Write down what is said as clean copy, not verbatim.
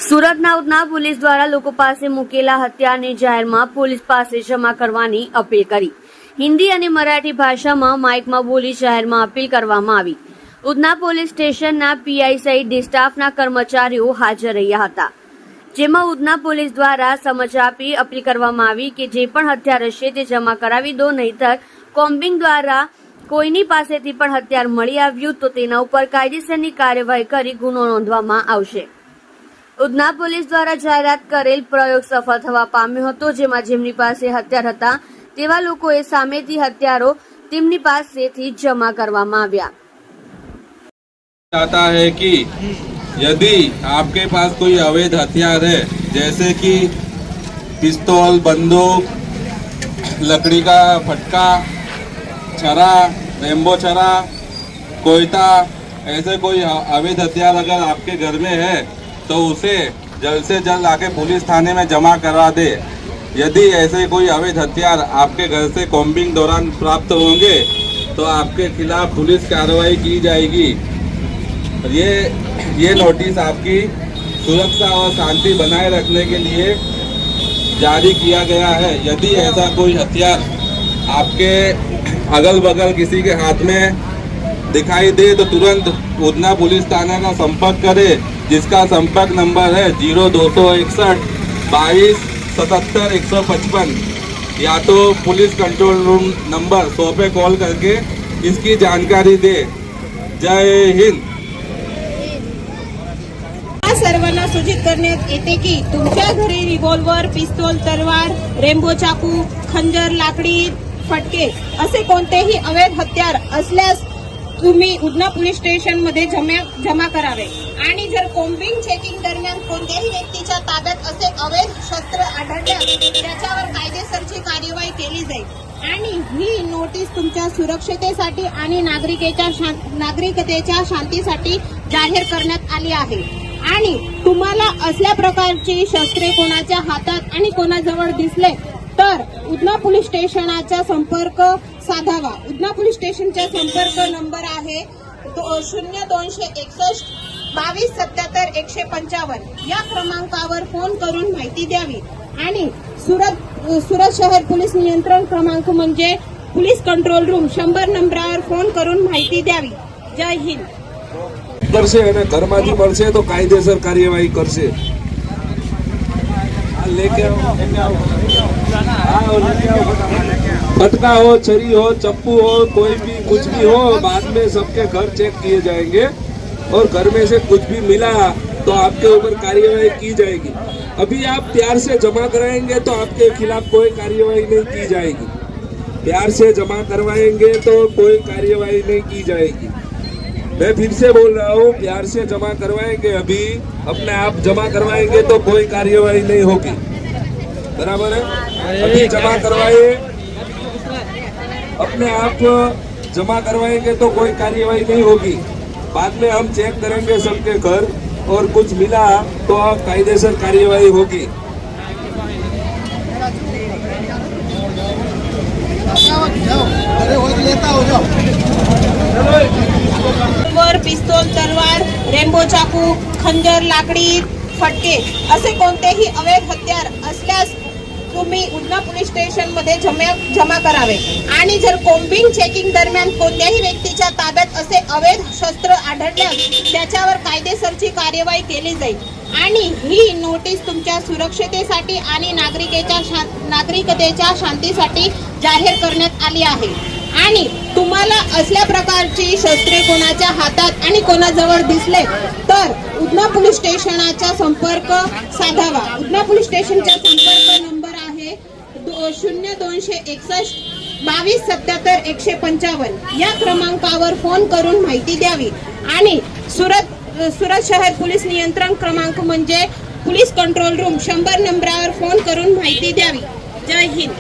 સુરતના ઉધના પોલીસ દ્વારા લોકો પાસે મૂકેલા હથિયારને જાહેરમાં પોલીસ પાસે જમા કરવાની અપીલ કરી। હિન્દી અને મરાઠી ભાષામાં માઇકમાં બોલી જાહેરમાં અપીલ કરવામાં આવી। ઉધના પોલીસ સ્ટેશનના પીઆઈ સહિત સ્ટાફના કર્મચારીઓ હાજર રહ્યા હતા, જેમાં ઉધના પોલીસ દ્વારા સમજ આપી અપીલ કરવામાં આવી કે જે પણ હથિયાર હશે તે જમા કરાવી દો, નહીતર કોમ્બિંગ દ્વારા કોઈની પાસેથી પણ હથિયાર મળી આવ્યું તો તેના ઉપર કાયદેસરની કાર્યવાહી કરી ગુનો નોંધવામાં આવશે। ઉધના પોલીસ દ્વારા જાહેરાત કરેલ પ્રયોગ સફળ થવા પામ્યો હતો, જેમાં જેમની પાસે હથિયાર હતા તેવા લોકોએ સામેથી હથિયારો તેમની પાસેથી જમા કરવામાં આવ્યા। चाहता है कि यदि आपके पास कोई अवैध हथियार है, जैसे कि पिस्तौल, बंदूक, लकड़ी का फटका, छरा, रेम्बो छरा, कोयता, ऐसे कोई अवैध हथियार अगर आपके घर में है तो उसे जल्द से जल्द आके पुलिस थाने में जमा करा दे। यदि ऐसे कोई अवैध हथियार आपके घर से कॉम्बिंग दौरान प्राप्त होंगे तो आपके खिलाफ पुलिस कार्रवाई की जाएगी। ये नोटिस आपकी सुरक्षा और शांति बनाए रखने के लिए जारी किया गया है। यदि ऐसा कोई हथियार आपके अगल बगल किसी के हाथ में दिखाई दे तो तुरंत उधना पुलिस थाना का संपर्क करें, जिसका संपर्क नंबर है 0261 22 77 155, या तो पुलिस कंट्रोल रूम नंबर 100 पे कॉल करके इसकी जानकारी दे। जय हिंद। सर्वांना सूचित करण्यात येते की तुमच्या घरी रिव्हॉल्वर, पिस्तूल, तलवार, रेम्बो चाकू, खंजर, लाकडी फटके असे कोणतेही अवैध हत्यार असल्यास तुम्ही उधना पोलीस स्टेशन मध्ये जमा करावे। आणि जर कोम्बिंग चेकिंग दरम्यान कोणत्याही व्यक्तीच्या ताब्यात असे अवैध शस्त्र आढळल्यास त्याच्यावर कायदेशीर कार्यवाही केली जाईल। आणि ही नोटीस तुमच्या सुरक्षतेसाठी आणि नागरिकतेच्या शांतीसाठी जाहीर करण्यात आली आहे। आणि तुम्हाला असल्या प्रकारची शस्त्रे कोणाच्या हातात आणि कोणाजवळ दिसले तर उधना पोलीस स्टेशनचा संपर्क साधावा। उधना पोलीस स्टेशनचा संपर्क नंबर आहे 0261 22 77 155। या क्रमांकावर फोन करून माहिती द्यावी। आणि सुरत शहर पोलीस नियंत्रण क्रमांक म्हणजे पोलीस कंट्रोल रूम 100 नंबरावर फोन करून माहिती द्यावी। जय हिंद। करशे અને ઘરમાંથી મળશે તો કાયદેસર કાર્યવાહી કરશે। फटका हो, छरी हो, चप्पू हो, कोई भी कुछ भी हो, बाद में सबके घर चेक किए जाएंगे और घर में से कुछ भी मिला तो आपके ऊपर कार्यवाही की जाएगी। अभी आप प्यार से जमा कराएंगे तो आपके खिलाफ कोई कार्यवाही नहीं की जाएगी। प्यार से जमा करवाएंगे तो कोई कार्यवाही नहीं की जाएगी। मैं फिर से बोल रहा हूँ, प्यार से जमा करवाएंगे, अभी अपने आप जमा करवाएंगे तो कोई कार्यवाही नहीं होगी। बराबर है? अभी जमा करवाए, अपने आप जमा करवाएंगे तो कोई कार्यवाही नहीं होगी। बाद में हम चेक करेंगे सबके घर और कुछ मिला तो कायदेसर कार्यवाही होगी। पिस्तौल, तलवार, रेम्बो चाकू, खंजर, लाकडी फटके असे कोणतेही अवैध हत्यार असल्यास तुम्ही उधना पोलीस स्टेशन मध्ये जमा करावे। आणि जर कोम्बिंग चेकिंग दरम्यान कोणत्याही व्यक्तीच्या ताब्यात असे अवैध शस्त्र आढळल्यास त्याच्यावर कायदेशीर कार्यवाही केली जाईल। आणि ही नोटीस तुमच्या सुरक्षतेसाठी आणि नागरिकतेच्या शांतीसाठी जाहीर करण्यात आली आहे। आणि तुम्हाला असल्या प्रकारची शस्त्रे कोणाच्या हातात आणि कोणाजवळ दिसले तर उधना पोलीस स्टेशनचा संपर्क साधावा। उधना पोलीस स्टेशनचा संपर्क नंबर आहे 0261 22 77 155। या क्रमांकावर फोन करून माहिती द्यावी। आणि सुरत शहर पोलीस नियंत्रण क्रमांक म्हणजे पोलीस कंट्रोल रूम 100 नंबरावर फोन करून माहिती द्यावी। जय हिंद।